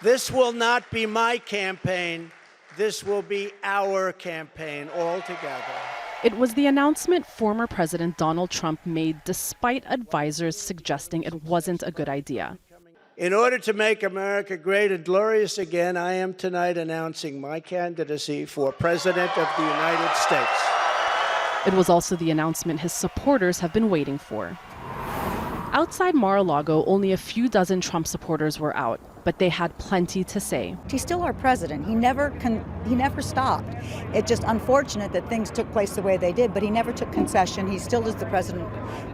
This will not be my campaign. This will be our campaign all together. It was the announcement former President Donald Trump made despite advisors suggesting it wasn't a good idea. In order to make America great and glorious again, I am tonight announcing my candidacy for President of the United States. It was also the announcement his supporters have been waiting for. Outside Mar-a-Lago, only a few dozen Trump supporters were out, but they had plenty to say. He's still our president. He never stopped. It's just unfortunate that things took place the way they did, but he never took concession. He still is the president.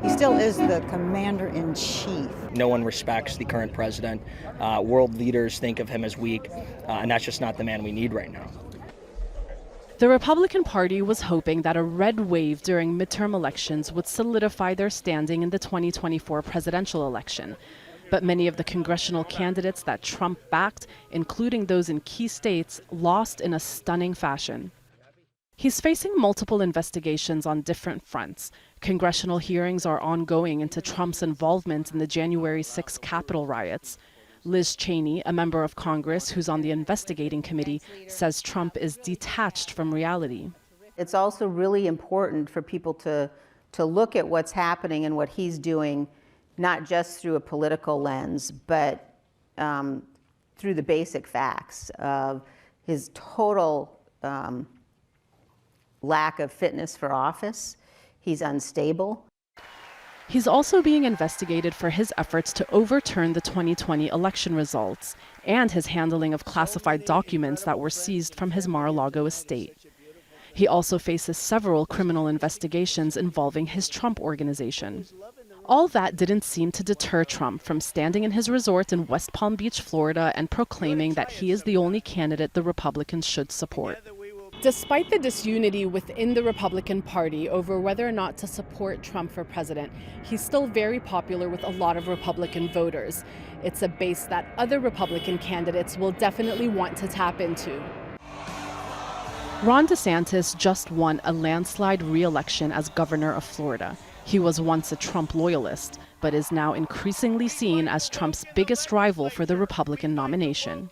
He still is the commander-in-chief. No one respects the current president. World leaders think of him as weak, and that's just not the man we need right now. The Republican Party was hoping that a red wave during midterm elections would solidify their standing in the 2024 presidential election. But many of the congressional candidates that Trump backed, including those in key states, lost in a stunning fashion. He's facing multiple investigations on different fronts. Congressional hearings are ongoing into Trump's involvement in the January 6 Capitol riots. Liz Cheney, a member of Congress who's on the investigating committee, says Trump is detached from reality. It's also really important for people to look at what's happening and what he's doing, not just through a political lens, but through the basic facts of his total lack of fitness for office. He's unstable. He's also being investigated for his efforts to overturn the 2020 election results and his handling of classified documents that were seized from his Mar-a-Lago estate. He also faces several criminal investigations involving his Trump Organization. All that didn't seem to deter Trump from standing in his resort in West Palm Beach, Florida, and proclaiming that he is the only candidate the Republicans should support. Despite the disunity within the Republican Party over whether or not to support Trump for president, he's still very popular with a lot of Republican voters. It's a base that other Republican candidates will definitely want to tap into. Ron DeSantis just won a landslide re-election as governor of Florida. He was once a Trump loyalist, but is now increasingly seen as Trump's biggest rival for the Republican nomination.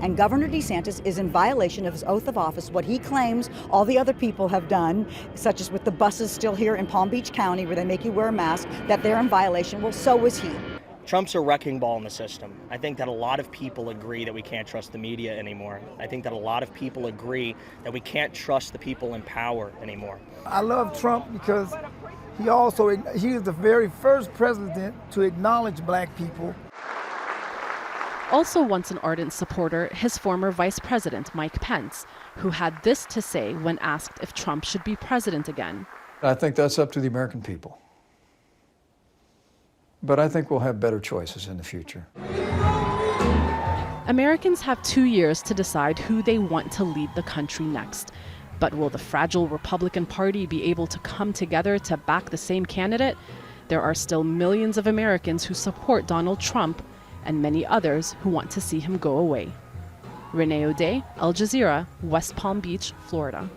And Governor DeSantis is in violation of his oath of office, what he claims all the other people have done, such as with the buses still here in Palm Beach County where they make you wear a mask, that they're in violation. Well, so is he. Trump's a wrecking ball in the system. I think that a lot of people agree that we can't trust the media anymore. I think that a lot of people agree that we can't trust the people in power anymore. I love Trump because he is the very first president to acknowledge black people. Also once an ardent supporter, his former Vice President, Mike Pence, who had this to say when asked if Trump should be president again. I think that's up to the American people. But I think we'll have better choices in the future. Americans have 2 years to decide who they want to lead the country next. But will the fragile Republican Party be able to come together to back the same candidate? There are still millions of Americans who support Donald Trump and many others who want to see him go away. Renee Odeh, Al Jazeera, West Palm Beach, Florida.